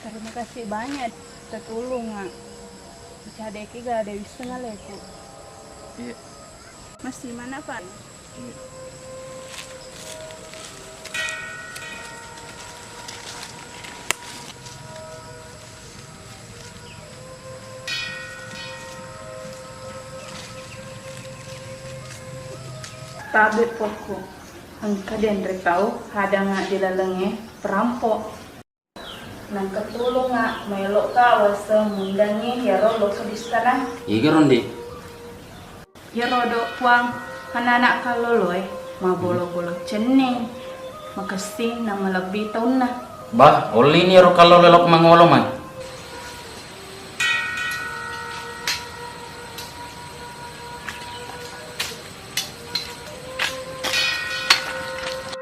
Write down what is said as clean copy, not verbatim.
Terima kasih banyak tertolong ah. Cadeki gak ada bisa ngaleku. Iya. Masih mana Pak? Iya. Tabe poko. Angka den tahu ada nggak dilalengnya perampok. Nang ketulung nggak melok ka wasa mundangi ya rodo ke distana. Iya Rondi. Ya rodo puang anak kaloloy ma bolo-bolo ceneng. Makasih nama lebih tahun nah. Bah, oli ni ro kalau lelok mangolo man.